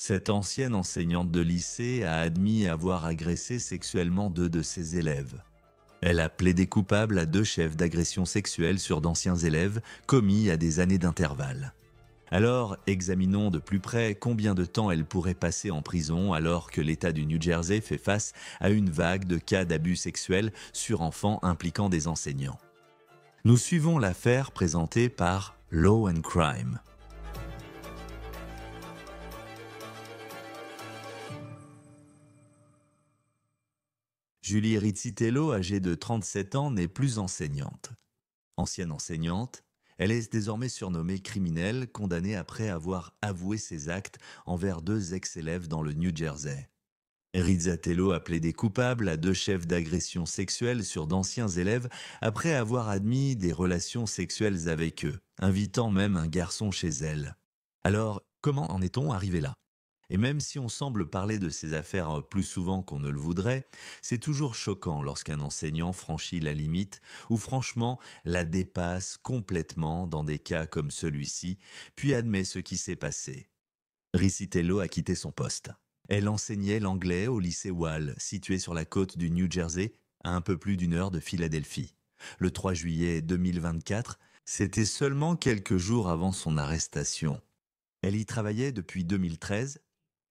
Cette ancienne enseignante de lycée a admis avoir agressé sexuellement deux de ses élèves. Elle a plaidé coupable à deux chefs d'agression sexuelle sur d'anciens élèves commis à des années d'intervalle. Alors, examinons de plus près combien de temps elle pourrait passer en prison alors que l'État du New Jersey fait face à une vague de cas d'abus sexuels sur enfants impliquant des enseignants. Nous suivons l'affaire présentée par Law and Crime. Julie Rizzitello, âgée de 37 ans, n'est plus enseignante. Ancienne enseignante, elle est désormais surnommée criminelle, condamnée après avoir avoué ses actes envers deux ex-élèves dans le New Jersey. Rizzatello a plaidé coupable à deux chefs d'agression sexuelle sur d'anciens élèves après avoir admis des relations sexuelles avec eux, invitant même un garçon chez elle. Alors, comment en est-on arrivé là? Et même si on semble parler de ces affaires plus souvent qu'on ne le voudrait, c'est toujours choquant lorsqu'un enseignant franchit la limite ou franchement la dépasse complètement dans des cas comme celui-ci, puis admet ce qui s'est passé. Riccitello a quitté son poste. Elle enseignait l'anglais au lycée Wall, situé sur la côte du New Jersey, à un peu plus d'une heure de Philadelphie. Le 3 juillet 2024, c'était seulement quelques jours avant son arrestation. Elle y travaillait depuis 2013.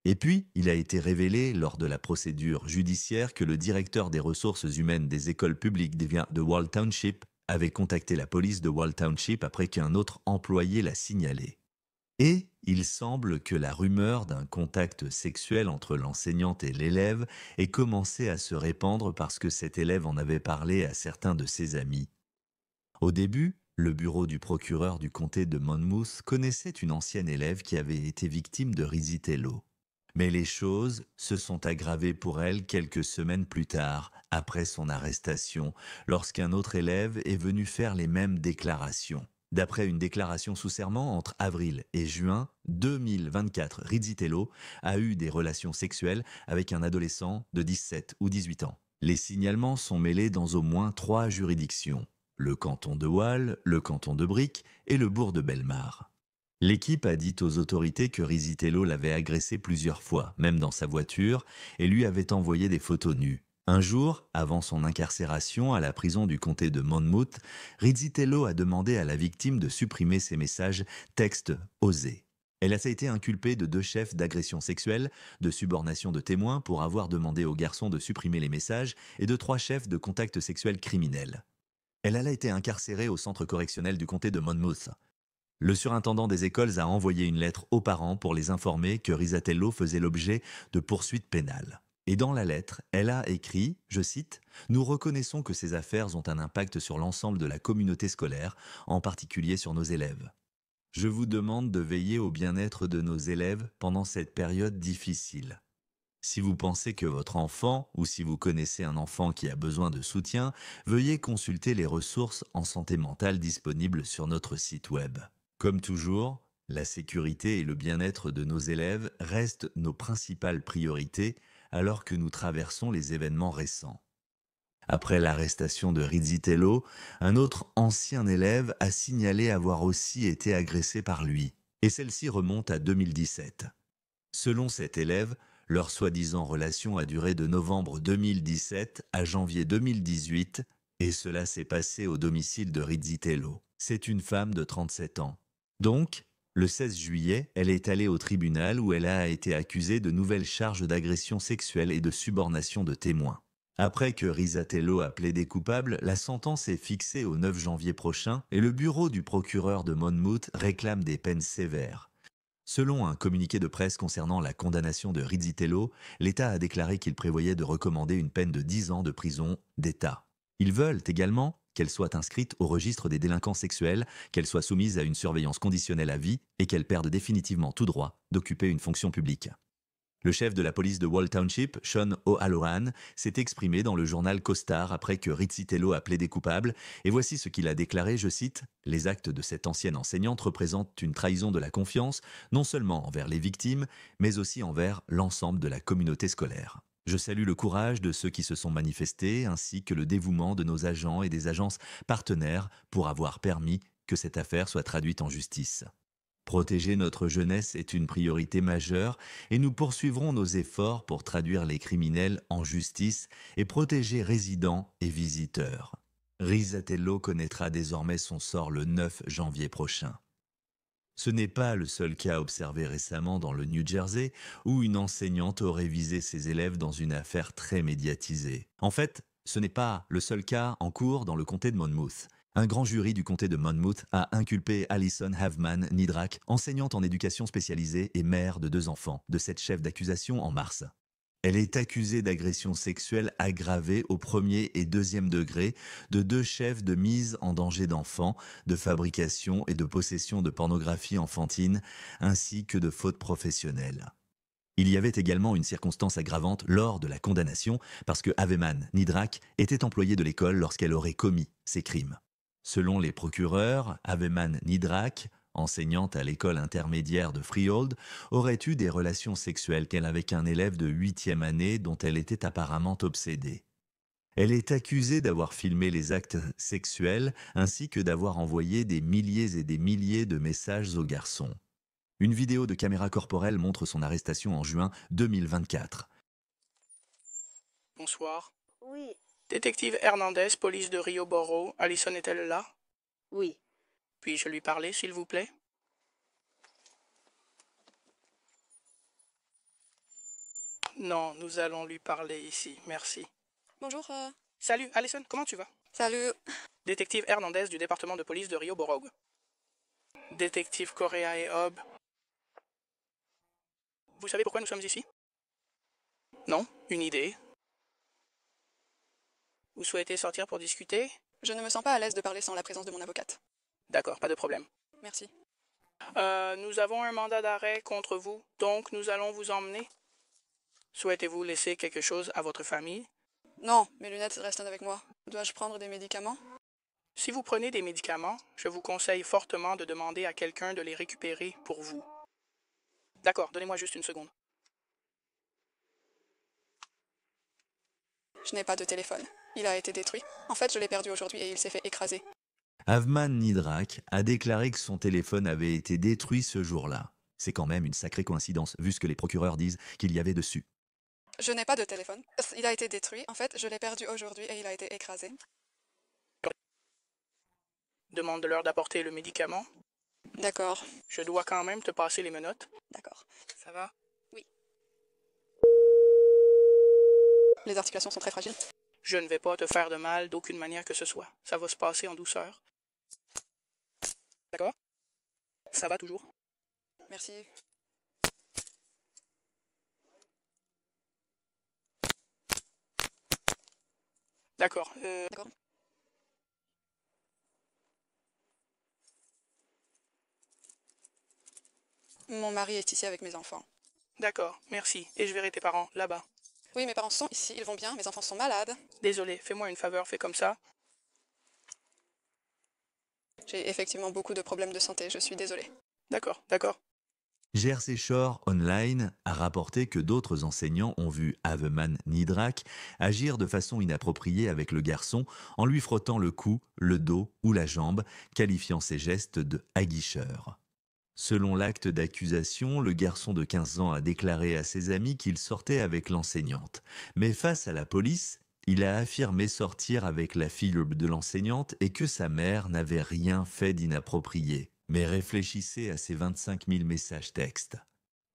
Et puis, il a été révélé lors de la procédure judiciaire que le directeur des ressources humaines des écoles publiques de Wall Township avait contacté la police de Wall Township après qu'un autre employé l'a signalé. Et il semble que la rumeur d'un contact sexuel entre l'enseignante et l'élève ait commencé à se répandre parce que cet élève en avait parlé à certains de ses amis. Au début, le bureau du procureur du comté de Monmouth connaissait une ancienne élève qui avait été victime de Rizzitello. Mais les choses se sont aggravées pour elle quelques semaines plus tard, après son arrestation, lorsqu'un autre élève est venu faire les mêmes déclarations. D'après une déclaration sous serment entre avril et juin 2024, Rizzitello a eu des relations sexuelles avec un adolescent de 17 ou 18 ans. Les signalements sont mêlés dans au moins 3 juridictions: le canton de Wall, le canton de Brick et le bourg de Belmar. L'équipe a dit aux autorités que Rizzitello l'avait agressé plusieurs fois, même dans sa voiture, et lui avait envoyé des photos nues. Un jour, avant son incarcération à la prison du comté de Monmouth, Rizzitello a demandé à la victime de supprimer ses messages textes osés. Elle a été inculpée de 2 chefs d'agression sexuelle, de subornation de témoins pour avoir demandé au garçon de supprimer les messages, et de 3 chefs de contact sexuel criminel. Elle a été incarcérée au centre correctionnel du comté de Monmouth. Le surintendant des écoles a envoyé une lettre aux parents pour les informer que Rizzatello faisait l'objet de poursuites pénales. Et dans la lettre, elle a écrit, je cite, « Nous reconnaissons que ces affaires ont un impact sur l'ensemble de la communauté scolaire, en particulier sur nos élèves. Je vous demande de veiller au bien-être de nos élèves pendant cette période difficile. Si vous pensez que votre enfant, ou si vous connaissez un enfant qui a besoin de soutien, veuillez consulter les ressources en santé mentale disponibles sur notre site web. » Comme toujours, la sécurité et le bien-être de nos élèves restent nos principales priorités alors que nous traversons les événements récents. Après l'arrestation de Rizzitello, un autre ancien élève a signalé avoir aussi été agressé par lui, et celle-ci remonte à 2017. Selon cet élève, leur soi-disant relation a duré de novembre 2017 à janvier 2018, et cela s'est passé au domicile de Rizzitello. C'est une femme de 37 ans. Donc, le 16 juillet, elle est allée au tribunal où elle a été accusée de nouvelles charges d'agression sexuelle et de subornation de témoins. Après que Rizzatello a plaidé coupable, la sentence est fixée au 9 janvier prochain et le bureau du procureur de Monmouth réclame des peines sévères. Selon un communiqué de presse concernant la condamnation de Rizzitello, l'État a déclaré qu'il prévoyait de recommander une peine de 10 ans de prison d'État. Ils veulent également qu'elle soit inscrite au registre des délinquants sexuels, qu'elle soit soumise à une surveillance conditionnelle à vie et qu'elle perde définitivement tout droit d'occuper une fonction publique. Le chef de la police de Wall Township, Sean O'Halloran, s'est exprimé dans le journal CoStar après que Rizzitello a plaidé coupable, et voici ce qu'il a déclaré, je cite, « Les actes de cette ancienne enseignante représentent une trahison de la confiance, non seulement envers les victimes, mais aussi envers l'ensemble de la communauté scolaire. Je salue le courage de ceux qui se sont manifestés, ainsi que le dévouement de nos agents et des agences partenaires pour avoir permis que cette affaire soit traduite en justice. » Protéger notre jeunesse est une priorité majeure et nous poursuivrons nos efforts pour traduire les criminels en justice et protéger résidents et visiteurs. Risatello connaîtra désormais son sort le 9 janvier prochain. Ce n'est pas le seul cas observé récemment dans le New Jersey où une enseignante aurait visé ses élèves dans une affaire très médiatisée. En fait, ce n'est pas le seul cas en cours dans le comté de Monmouth. Un grand jury du comté de Monmouth a inculpé Allison Havman Nidrak, enseignante en éducation spécialisée et mère de 2 enfants, de cette chef d'accusation en mars. Elle est accusée d'agression sexuelle aggravée au premier et deuxième degré de 2 chefs de mise en danger d'enfants, de fabrication et de possession de pornographie enfantine, ainsi que de fautes professionnelles. Il y avait également une circonstance aggravante lors de la condamnation parce que Aveman Nidrak était employée de l'école lorsqu'elle aurait commis ces crimes. Selon les procureurs, Aveman Nidrak, enseignante à l'école intermédiaire de Freehold, aurait eu des relations sexuelles qu'elle avait avec un élève de 8e année dont elle était apparemment obsédée. Elle est accusée d'avoir filmé les actes sexuels ainsi que d'avoir envoyé des milliers et des milliers de messages aux garçons. Une vidéo de caméra corporelle montre son arrestation en juin 2024. Bonsoir. Oui, Détective Hernandez, police de Rio Borough. Allison est-elle là? oui. Puis-je lui parler, s'il vous plaît? Non, nous allons lui parler ici. Merci. Bonjour. Salut, Allison, comment tu vas? Salut. Détective Hernandez du département de police de Rio Borough. Détective Correa et Hobb. Vous savez pourquoi nous sommes ici? Non? Une idée? Vous souhaitez sortir pour discuter? Je ne me sens pas à l'aise de parler sans la présence de mon avocate. D'accord, pas de problème. Merci. Nous avons un mandat d'arrêt contre vous, donc nous allons vous emmener. Souhaitez-vous laisser quelque chose à votre famille? Non, mes lunettes restent avec moi. Dois-je prendre des médicaments? Si vous prenez des médicaments, je vous conseille fortement de demander à quelqu'un de les récupérer pour vous. D'accord, donnez-moi juste une seconde. Je n'ai pas de téléphone. Il a été détruit. En fait, je l'ai perdu aujourd'hui et il s'est fait écraser. Havman Nidrak a déclaré que son téléphone avait été détruit ce jour-là. C'est quand même une sacrée coïncidence, vu ce que les procureurs disent qu'il y avait dessus. Je n'ai pas de téléphone. Il a été détruit. En fait, je l'ai perdu aujourd'hui et il a été écrasé. Demande-leur d'apporter le médicament. D'accord. Je dois quand même te passer les menottes. D'accord. Ça va? Les articulations sont très fragiles. Je ne vais pas te faire de mal d'aucune manière que ce soit. Ça va se passer en douceur. D'accord? Ça va toujours? Merci. D'accord. D'accord. Mon mari est ici avec mes enfants. D'accord, merci. Et je verrai tes parents là-bas. Oui, mes parents sont ici, ils vont bien, mes enfants sont malades. Désolé, fais-moi une faveur, fais comme ça. J'ai effectivement beaucoup de problèmes de santé, je suis désolée. D'accord, d'accord. Jersey Shore Online a rapporté que d'autres enseignants ont vu Aveman Nidrak agir de façon inappropriée avec le garçon en lui frottant le cou, le dos ou la jambe, qualifiant ces gestes de aguicheurs. Selon l'acte d'accusation, le garçon de 15 ans a déclaré à ses amis qu'il sortait avec l'enseignante. Mais face à la police, il a affirmé sortir avec la fille de l'enseignante et que sa mère n'avait rien fait d'inapproprié. Mais réfléchissez à ces 25 000 messages textes.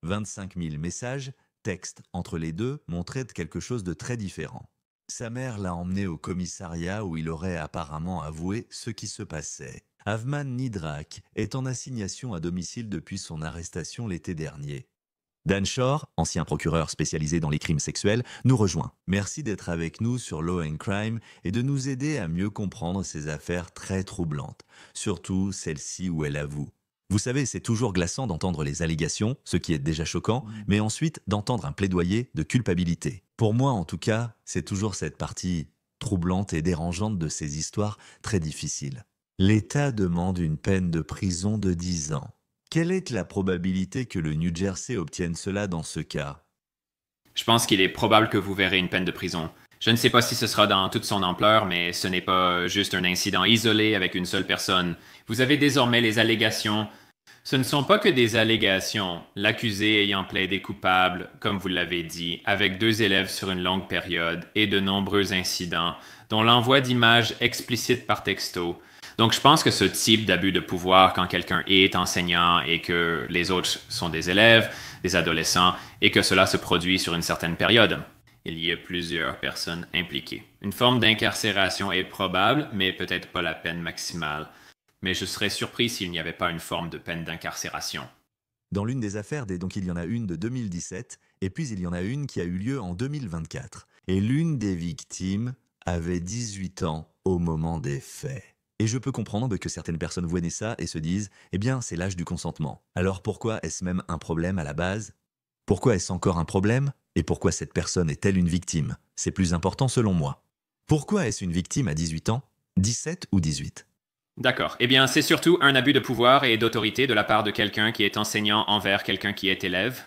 25 000 messages textes entre les deux montraient quelque chose de très différent. Sa mère l'a emmené au commissariat où il aurait apparemment avoué ce qui se passait. Havman Nidrak est en assignation à domicile depuis son arrestation l'été dernier. Dan Shore, ancien procureur spécialisé dans les crimes sexuels, nous rejoint. Merci d'être avec nous sur Law and Crime et de nous aider à mieux comprendre ces affaires très troublantes, surtout celle-ci où elle avoue. Vous savez, c'est toujours glaçant d'entendre les allégations, ce qui est déjà choquant, mais ensuite d'entendre un plaidoyer de culpabilité. Pour moi, en tout cas, c'est toujours cette partie troublante et dérangeante de ces histoires très difficiles. L'État demande une peine de prison de 10 ans. Quelle est la probabilité que le New Jersey obtienne cela dans ce cas? Je pense qu'il est probable que vous verrez une peine de prison. Je ne sais pas si ce sera dans toute son ampleur, mais ce n'est pas juste un incident isolé avec une seule personne. Vous avez désormais les allégations Ce ne sont pas que des allégations, l'accusé ayant plaidé coupable, comme vous l'avez dit, avec 2 élèves sur une longue période et de nombreux incidents, dont l'envoi d'images explicites par texto. Donc je pense que ce type d'abus de pouvoir quand quelqu'un est enseignant et que les autres sont des élèves, des adolescents, et que cela se produit sur une certaine période. Il y a plusieurs personnes impliquées. Une forme d'incarcération est probable, mais peut-être pas la peine maximale. Mais je serais surpris s'il n'y avait pas une forme de peine d'incarcération. Dans l'une des affaires, donc il y en a une de 2017, et puis il y en a une qui a eu lieu en 2024. Et l'une des victimes avait 18 ans au moment des faits. Et je peux comprendre que certaines personnes voient ça et se disent « Eh bien, c'est l'âge du consentement. Alors pourquoi est-ce même un problème à la base ? Pourquoi est-ce encore un problème ? Et pourquoi cette personne est-elle une victime ? C'est plus important selon moi. Pourquoi est-ce une victime à 18 ans, 17 ou 18 ? D'accord. Eh bien, c'est surtout un abus de pouvoir et d'autorité de la part de quelqu'un qui est enseignant envers quelqu'un qui est élève.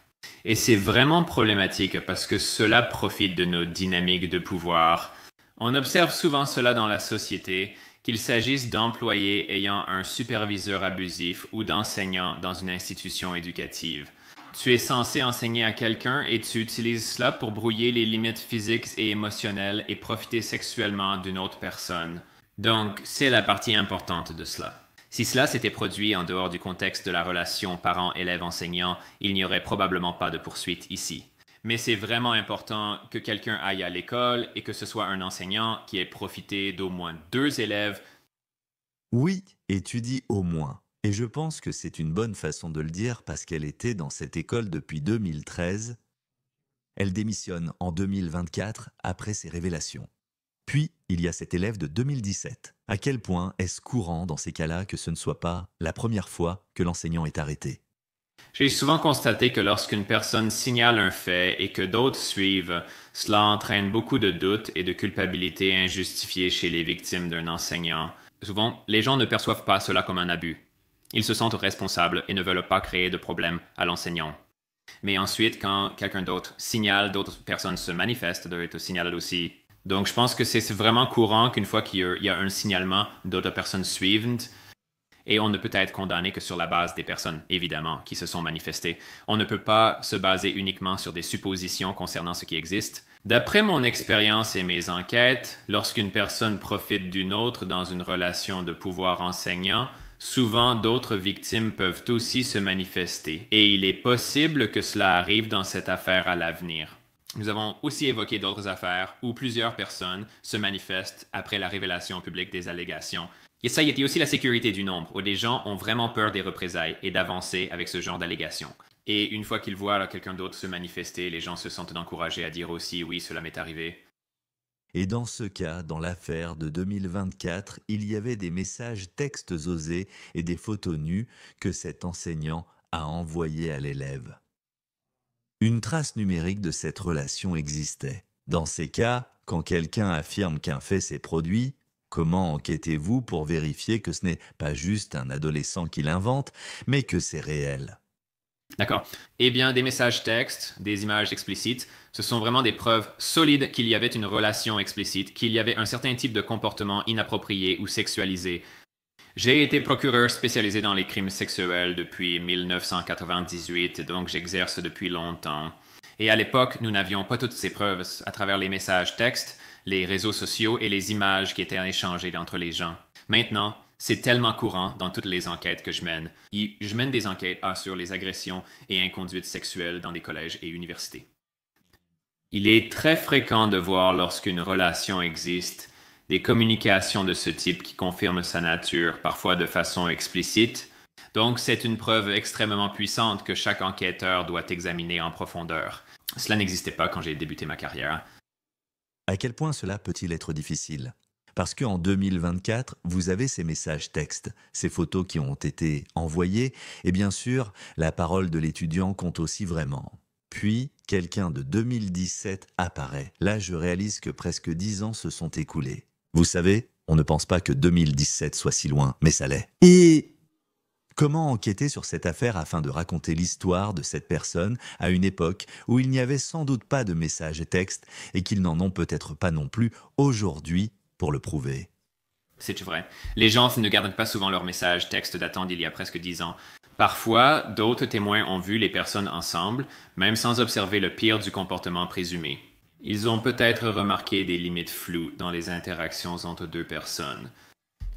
Et c'est vraiment problématique parce que cela profite de nos dynamiques de pouvoir. On observe souvent cela dans la société, qu'il s'agisse d'employés ayant un superviseur abusif ou d'enseignants dans une institution éducative. Tu es censé enseigner à quelqu'un et tu utilises cela pour brouiller les limites physiques et émotionnelles et profiter sexuellement d'une autre personne. Donc, c'est la partie importante de cela. Si cela s'était produit en dehors du contexte de la relation parent-élève-enseignant, il n'y aurait probablement pas de poursuite ici. Mais c'est vraiment important que quelqu'un aille à l'école et que ce soit un enseignant qui ait profité d'au moins 2 élèves. Oui, et tu dis au moins. Et je pense que c'est une bonne façon de le dire parce qu'elle était dans cette école depuis 2013. Elle démissionne en 2024 après ces révélations. Puis, il y a cet élève de 2017. À quel point est-ce courant dans ces cas-là que ce ne soit pas la première fois que l'enseignant est arrêté ? J'ai souvent constaté que lorsqu'une personne signale un fait et que d'autres suivent, cela entraîne beaucoup de doutes et de culpabilité injustifiée chez les victimes d'un enseignant. Souvent, les gens ne perçoivent pas cela comme un abus. Ils se sentent responsables et ne veulent pas créer de problème à l'enseignant. Mais ensuite, quand quelqu'un d'autre signale, d'autres personnes se manifestent, d'autres signalent aussi. Donc, je pense que c'est vraiment courant qu'une fois qu'il y a un signalement, d'autres personnes suivent. Et on ne peut être condamné que sur la base des personnes, évidemment, qui se sont manifestées. On ne peut pas se baser uniquement sur des suppositions concernant ce qui existe. D'après mon expérience et mes enquêtes, lorsqu'une personne profite d'une autre dans une relation de pouvoir enseignant, souvent d'autres victimes peuvent aussi se manifester. Et il est possible que cela arrive dans cette affaire à l'avenir. Nous avons aussi évoqué d'autres affaires où plusieurs personnes se manifestent après la révélation publique des allégations. Et ça y était aussi la sécurité du nombre, où les gens ont vraiment peur des représailles et d'avancer avec ce genre d'allégations. Et une fois qu'ils voient quelqu'un d'autre se manifester, les gens se sentent encouragés à dire aussi « oui, cela m'est arrivé ». Et dans ce cas, dans l'affaire de 2024, il y avait des messages textes osés et des photos nues que cet enseignant a envoyées à l'élève. Une trace numérique de cette relation existait. Dans ces cas, quand quelqu'un affirme qu'un fait s'est produit, comment enquêtez-vous pour vérifier que ce n'est pas juste un adolescent qui l'invente, mais que c'est réel ? D'accord. Eh bien, des messages textes, des images explicites, ce sont vraiment des preuves solides qu'il y avait une relation explicite, qu'il y avait un certain type de comportement inapproprié ou sexualisé. J'ai été procureur spécialisé dans les crimes sexuels depuis 1998, donc j'exerce depuis longtemps. Et à l'époque, nous n'avions pas toutes ces preuves à travers les messages textes, les réseaux sociaux et les images qui étaient échangées entre les gens. Maintenant, c'est tellement courant dans toutes les enquêtes que je mène. Je mène des enquêtes sur les agressions et inconduites sexuelles dans des collèges et universités. Il est très fréquent de voir lorsqu'une relation existe, des communications de ce type qui confirment sa nature, parfois de façon explicite. Donc, c'est une preuve extrêmement puissante que chaque enquêteur doit examiner en profondeur. Cela n'existait pas quand j'ai débuté ma carrière. À quel point cela peut-il être difficile ? Parce qu'en 2024, vous avez ces messages textes, ces photos qui ont été envoyées, et bien sûr, la parole de l'étudiant compte aussi vraiment. Puis, quelqu'un de 2017 apparaît. Là, je réalise que presque 10 ans se sont écoulés. Vous savez, on ne pense pas que 2017 soit si loin, mais ça l'est. Et comment enquêter sur cette affaire afin de raconter l'histoire de cette personne à une époque où il n'y avait sans doute pas de messages et textes et qu'ils n'en ont peut-être pas non plus aujourd'hui pour le prouver? C'est vrai. Les gens ne gardent pas souvent leurs messages textes datant d'il y a presque 10 ans. Parfois, d'autres témoins ont vu les personnes ensemble, même sans observer le pire du comportement présumé. Ils ont peut-être remarqué des limites floues dans les interactions entre deux personnes.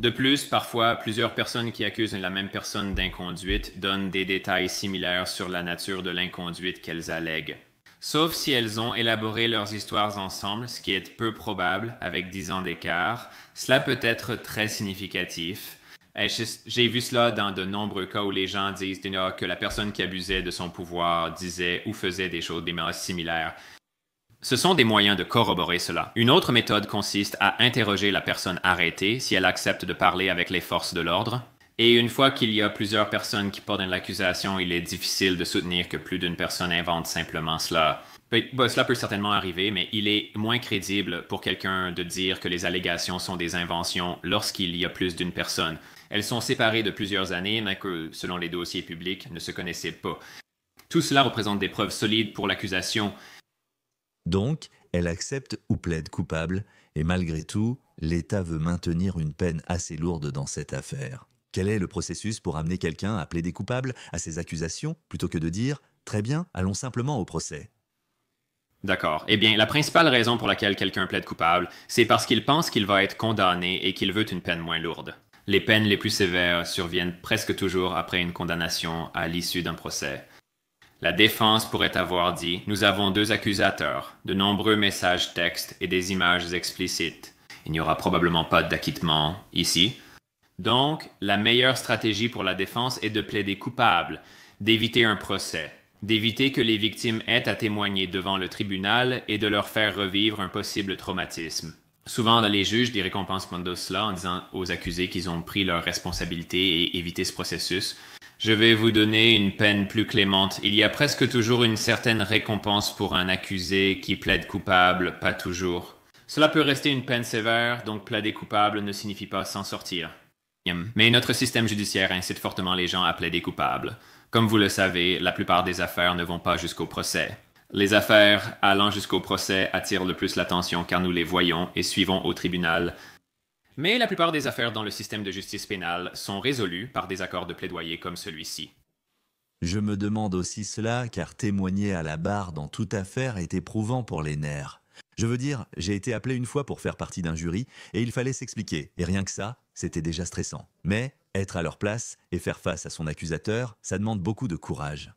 De plus, parfois, plusieurs personnes qui accusent la même personne d'inconduite donnent des détails similaires sur la nature de l'inconduite qu'elles allèguent. Sauf si elles ont élaboré leurs histoires ensemble, ce qui est peu probable avec 10 ans d'écart, cela peut être très significatif. J'ai vu cela dans de nombreux cas où les gens disent que la personne qui abusait de son pouvoir disait ou faisait des choses similaires. Ce sont des moyens de corroborer cela. Une autre méthode consiste à interroger la personne arrêtée si elle accepte de parler avec les forces de l'ordre. Et une fois qu'il y a plusieurs personnes qui portent l'accusation, il est difficile de soutenir que plus d'une personne invente simplement cela. Cela peut certainement arriver, mais il est moins crédible pour quelqu'un de dire que les allégations sont des inventions lorsqu'il y a plus d'une personne. Elles sont séparées de plusieurs années, mais que, selon les dossiers publics, ne se connaissaient pas. Tout cela représente des preuves solides pour l'accusation. Donc, elle accepte ou plaide coupable, et malgré tout, l'État veut maintenir une peine assez lourde dans cette affaire. Quel est le processus pour amener quelqu'un à plaider coupable à ces accusations, plutôt que de dire « Très bien, allons simplement au procès ». D'accord. Eh bien, la principale raison pour laquelle quelqu'un plaide coupable, c'est parce qu'il pense qu'il va être condamné et qu'il veut une peine moins lourde. Les peines les plus sévères surviennent presque toujours après une condamnation à l'issue d'un procès. La défense pourrait avoir dit « Nous avons deux accusateurs, de nombreux messages textes et des images explicites. Il n'y aura probablement pas d'acquittement ici. » Donc, la meilleure stratégie pour la défense est de plaider coupable, d'éviter un procès, d'éviter que les victimes aient à témoigner devant le tribunal et de leur faire revivre un possible traumatisme. Souvent, les juges des récompenses demandent cela en disant aux accusés qu'ils ont pris leurs responsabilités et évité ce processus. Je vais vous donner une peine plus clémente. Il y a presque toujours une certaine récompense pour un accusé qui plaide coupable, pas toujours. Cela peut rester une peine sévère, donc plaider coupable ne signifie pas s'en sortir. Mais notre système judiciaire incite fortement les gens à plaider coupable. Comme vous le savez, la plupart des affaires ne vont pas jusqu'au procès. Les affaires allant jusqu'au procès attirent le plus l'attention car nous les voyons et suivons au tribunal. Mais la plupart des affaires dans le système de justice pénale sont résolues par des accords de plaidoyer comme celui-ci. Je me demande aussi cela car témoigner à la barre dans toute affaire est éprouvant pour les nerfs. Je veux dire, j'ai été appelé une fois pour faire partie d'un jury et il fallait s'expliquer. Et rien que ça, c'était déjà stressant. Mais être à leur place et faire face à son accusateur, ça demande beaucoup de courage.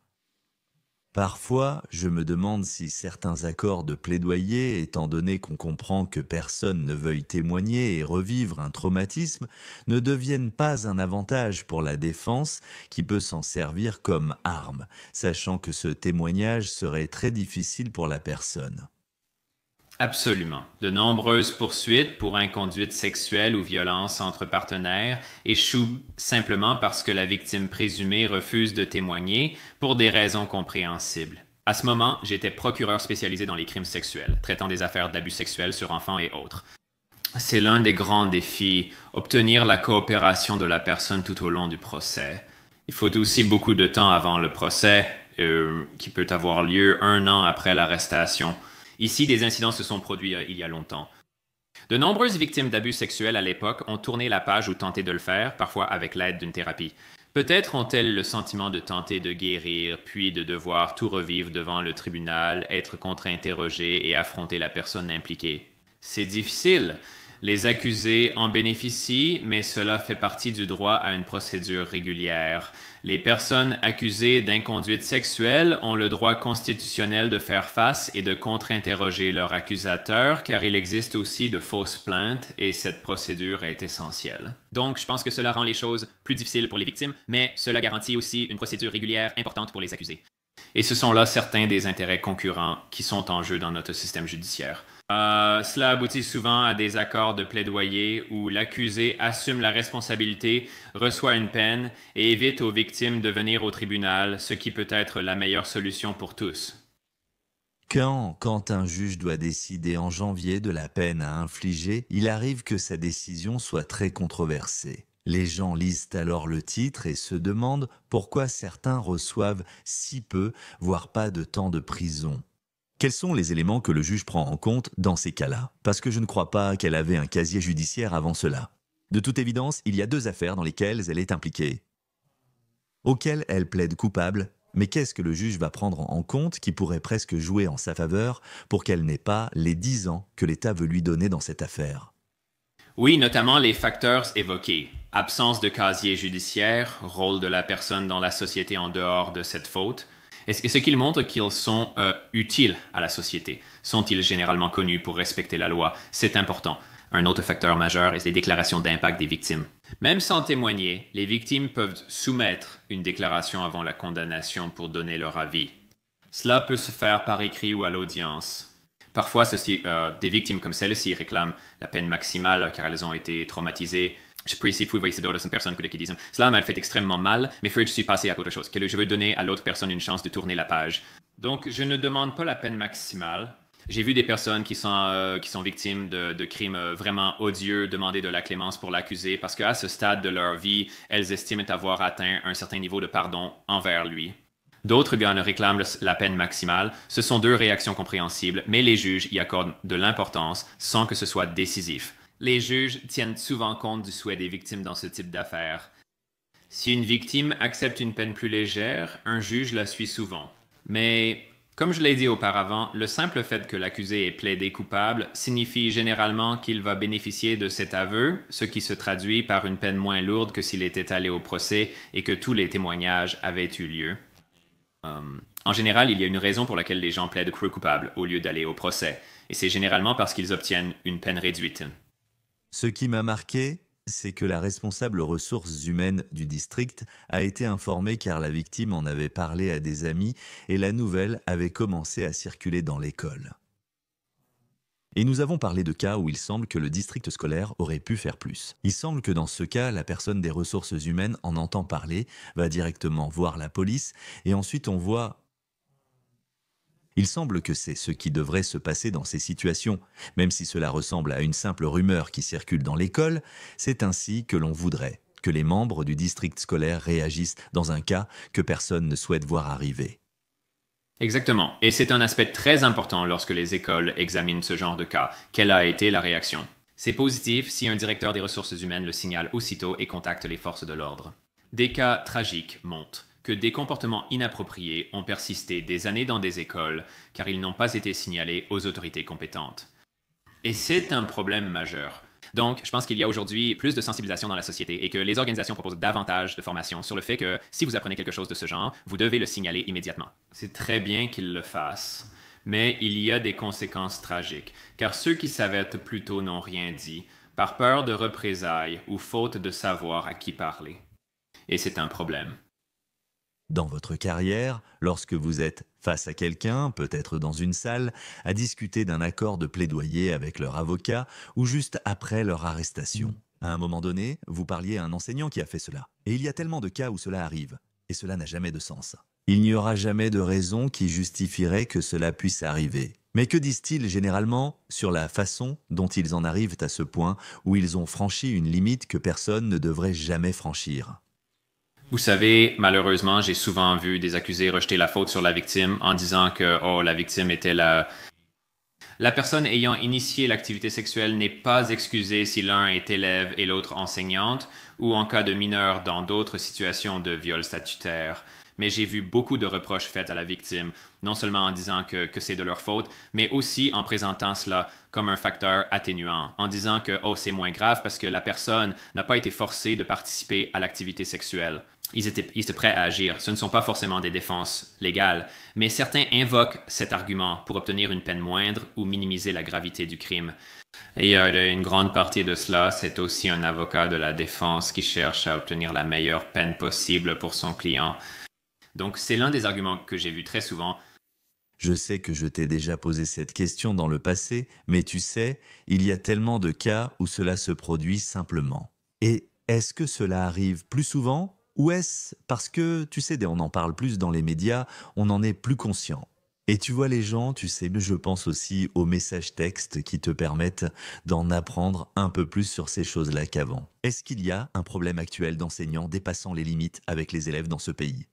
Parfois, je me demande si certains accords de plaidoyer, étant donné qu'on comprend que personne ne veuille témoigner et revivre un traumatisme, ne deviennent pas un avantage pour la défense qui peut s'en servir comme arme, sachant que ce témoignage serait très difficile pour la personne. Absolument. De nombreuses poursuites pour inconduite sexuelle ou violence entre partenaires échouent simplement parce que la victime présumée refuse de témoigner pour des raisons compréhensibles. À ce moment, j'étais procureur spécialisé dans les crimes sexuels, traitant des affaires d'abus sexuels sur enfants et autres. C'est l'un des grands défis, obtenir la coopération de la personne tout au long du procès. Il faut aussi beaucoup de temps avant le procès, qui peut avoir lieu 1 an après l'arrestation. Ici, des incidents se sont produits il y a longtemps. De nombreuses victimes d'abus sexuels à l'époque ont tourné la page ou tenté de le faire, parfois avec l'aide d'une thérapie. Peut-être ont-elles le sentiment de tenter de guérir, puis de devoir tout revivre devant le tribunal, être contre-interrogé et affronter la personne impliquée. C'est difficile. Les accusés en bénéficient, mais cela fait partie du droit à une procédure régulière. Les personnes accusées d'inconduite sexuelle ont le droit constitutionnel de faire face et de contre-interroger leur accusateur, car il existe aussi de fausses plaintes et cette procédure est essentielle. Donc, je pense que cela rend les choses plus difficiles pour les victimes, mais cela garantit aussi une procédure régulière importante pour les accusés. Et ce sont là certains des intérêts concurrents qui sont en jeu dans notre système judiciaire. Cela aboutit souvent à des accords de plaidoyer où l'accusé assume la responsabilité, reçoit une peine et évite aux victimes de venir au tribunal, ce qui peut être la meilleure solution pour tous. Quand un juge doit décider en janvier de la peine à infliger, il arrive que sa décision soit très controversée. Les gens lisent alors le titre et se demandent pourquoi certains reçoivent si peu, voire pas de temps de prison. Quels sont les éléments que le juge prend en compte dans ces cas-là? Parce que je ne crois pas qu'elle avait un casier judiciaire avant cela. De toute évidence, il y a 2 affaires dans lesquelles elle est impliquée. auquel elle plaide coupable, mais qu'est-ce que le juge va prendre en compte qui pourrait presque jouer en sa faveur pour qu'elle n'ait pas les 10 ans que l'État veut lui donner dans cette affaire? Oui, notamment les facteurs évoqués. Absence de casier judiciaire, rôle de la personne dans la société en dehors de cette faute. Et ce qu'il montre qu'ils sont utiles à la société. Sont-ils généralement connus pour respecter la loi? C'est important. Un autre facteur majeur est les déclarations d'impact des victimes. Même sans témoigner, les victimes peuvent soumettre une déclaration avant la condamnation pour donner leur avis. Cela peut se faire par écrit ou à l'audience. Parfois, des victimes comme celle-ci réclament la peine maximale car elles ont été traumatisées. Je précise que c'est personne qui disent cela m'a fait extrêmement mal, mais je suis passé à autre chose, que je veux donner à l'autre personne une chance de tourner la page. Donc, je ne demande pas la peine maximale. J'ai vu des personnes qui sont victimes de crimes vraiment odieux demander de la clémence pour l'accusé parce qu'à ce stade de leur vie, elles estiment avoir atteint un certain niveau de pardon envers lui. D'autres réclament la peine maximale. Ce sont deux réactions compréhensibles, mais les juges y accordent de l'importance sans que ce soit décisif. Les juges tiennent souvent compte du souhait des victimes dans ce type d'affaires. Si une victime accepte une peine plus légère, un juge la suit souvent. Mais, comme je l'ai dit auparavant, le simple fait que l'accusé ait plaidé coupable signifie généralement qu'il va bénéficier de cet aveu, ce qui se traduit par une peine moins lourde que s'il était allé au procès et que tous les témoignages avaient eu lieu. En général, il y a une raison pour laquelle les gens plaident coupable au lieu d'aller au procès, et c'est généralement parce qu'ils obtiennent une peine réduite. Ce qui m'a marqué, c'est que la responsable ressources humaines du district a été informée car la victime en avait parlé à des amis et la nouvelle avait commencé à circuler dans l'école. Et nous avons parlé de cas où il semble que le district scolaire aurait pu faire plus. Il semble que dans ce cas, la personne des ressources humaines en entend parler, va directement voir la police et ensuite on voit... Il semble que c'est ce qui devrait se passer dans ces situations. Même si cela ressemble à une simple rumeur qui circule dans l'école, c'est ainsi que l'on voudrait que les membres du district scolaire réagissent dans un cas que personne ne souhaite voir arriver. Exactement. Et c'est un aspect très important lorsque les écoles examinent ce genre de cas. Quelle a été la réaction? C'est positif si un directeur des ressources humaines le signale aussitôt et contacte les forces de l'ordre. Des cas tragiques montrent que des comportements inappropriés ont persisté des années dans des écoles car ils n'ont pas été signalés aux autorités compétentes. Et c'est un problème majeur. Donc, je pense qu'il y a aujourd'hui plus de sensibilisation dans la société et que les organisations proposent davantage de formation sur le fait que si vous apprenez quelque chose de ce genre, vous devez le signaler immédiatement. C'est très bien qu'ils le fassent, mais il y a des conséquences tragiques, car ceux qui s'arrêtent plus tôt n'ont rien dit, par peur de représailles ou faute de savoir à qui parler. Et c'est un problème. Dans votre carrière, lorsque vous êtes face à quelqu'un, peut-être dans une salle, à discuter d'un accord de plaidoyer avec leur avocat ou juste après leur arrestation. À un moment donné, vous parliez à un enseignant qui a fait cela. Et il y a tellement de cas où cela arrive. Et cela n'a jamais de sens. Il n'y aura jamais de raison qui justifierait que cela puisse arriver. Mais que disent-ils généralement sur la façon dont ils en arrivent à ce point où ils ont franchi une limite que personne ne devrait jamais franchir? Vous savez, malheureusement, j'ai souvent vu des accusés rejeter la faute sur la victime en disant que la victime était la personne ayant initié l'activité sexuelle n'est pas excusée si l'un est élève et l'autre enseignante, ou en cas de mineur dans d'autres situations de viol statutaire. Mais j'ai vu beaucoup de reproches faits à la victime, non seulement en disant que c'est de leur faute, mais aussi en présentant cela comme un facteur atténuant, en disant que c'est moins grave parce que la personne n'a pas été forcée de participer à l'activité sexuelle. Ils étaient prêts à agir. Ce ne sont pas forcément des défenses légales, mais certains invoquent cet argument pour obtenir une peine moindre ou minimiser la gravité du crime. Et une grande partie de cela, c'est aussi un avocat de la défense qui cherche à obtenir la meilleure peine possible pour son client. Donc c'est l'un des arguments que j'ai vu très souvent. Je sais que je t'ai déjà posé cette question dans le passé, mais tu sais, il y a tellement de cas où cela se produit simplement. Et est-ce que cela arrive plus souvent? Ou est-ce parce que, tu sais, on en parle plus dans les médias, on en est plus conscient? Et tu vois les gens, tu sais, je pense aussi aux messages textes qui te permettent d'en apprendre un peu plus sur ces choses-là qu'avant. Est-ce qu'il y a un problème actuel d'enseignants dépassant les limites avec les élèves dans ce pays?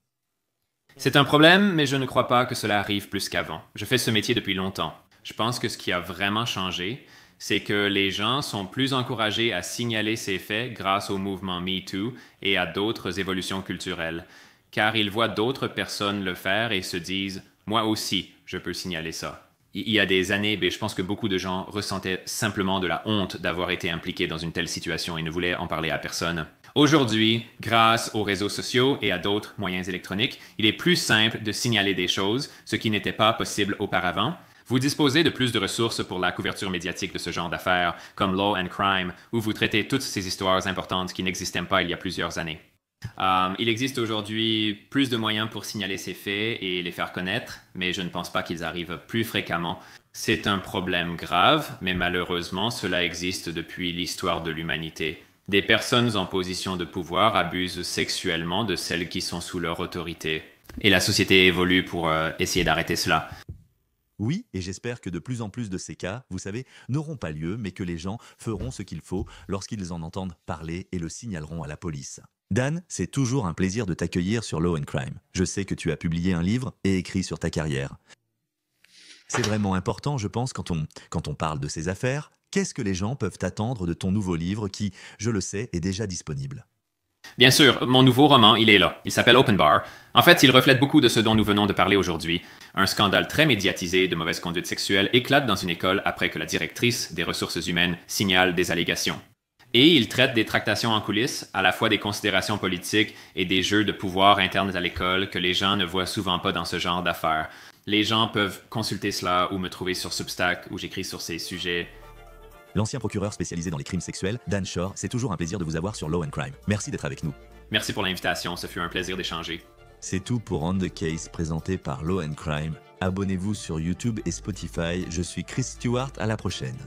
C'est un problème, mais je ne crois pas que cela arrive plus qu'avant. Je fais ce métier depuis longtemps. Je pense que ce qui a vraiment changé, c'est que les gens sont plus encouragés à signaler ces faits grâce au mouvement MeToo et à d'autres évolutions culturelles. car ils voient d'autres personnes le faire et se disent « moi aussi, je peux signaler ça ». Il y a des années, je pense que beaucoup de gens ressentaient simplement de la honte d'avoir été impliqués dans une telle situation et ne voulaient en parler à personne. Aujourd'hui, grâce aux réseaux sociaux et à d'autres moyens électroniques, il est plus simple de signaler des choses, ce qui n'était pas possible auparavant. Vous disposez de plus de ressources pour la couverture médiatique de ce genre d'affaires, comme Law and Crime, où vous traitez toutes ces histoires importantes qui n'existaient pas il y a plusieurs années. Il existe aujourd'hui plus de moyens pour signaler ces faits et les faire connaître, mais je ne pense pas qu'ils arrivent plus fréquemment. C'est un problème grave, mais malheureusement, cela existe depuis l'histoire de l'humanité. Des personnes en position de pouvoir abusent sexuellement de celles qui sont sous leur autorité. Et la société évolue pour essayer d'arrêter cela. Oui, et j'espère que de plus en plus de ces cas, vous savez, n'auront pas lieu, mais que les gens feront ce qu'il faut lorsqu'ils en entendent parler et le signaleront à la police. Dan, c'est toujours un plaisir de t'accueillir sur Law and Crime. Je sais que tu as publié un livre et écrit sur ta carrière. C'est vraiment important, je pense, quand on parle de ces affaires. Qu'est-ce que les gens peuvent attendre de ton nouveau livre qui, je le sais, est déjà disponible? Bien sûr, mon nouveau roman, il est là. Il s'appelle Open Bar. En fait, il reflète beaucoup de ce dont nous venons de parler aujourd'hui. Un scandale très médiatisé de mauvaise conduite sexuelle éclate dans une école après que la directrice des ressources humaines signale des allégations. Et il traite des tractations en coulisses, à la fois des considérations politiques et des jeux de pouvoir internes à l'école que les gens ne voient souvent pas dans ce genre d'affaires. Les gens peuvent consulter cela ou me trouver sur Substack où j'écris sur ces sujets. L'ancien procureur spécialisé dans les crimes sexuels, Dan Shore, c'est toujours un plaisir de vous avoir sur Law and Crime. Merci d'être avec nous. Merci pour l'invitation, ce fut un plaisir d'échanger. C'est tout pour On the Case présenté par Law and Crime. Abonnez-vous sur YouTube et Spotify. Je suis Chris Stewart, à la prochaine.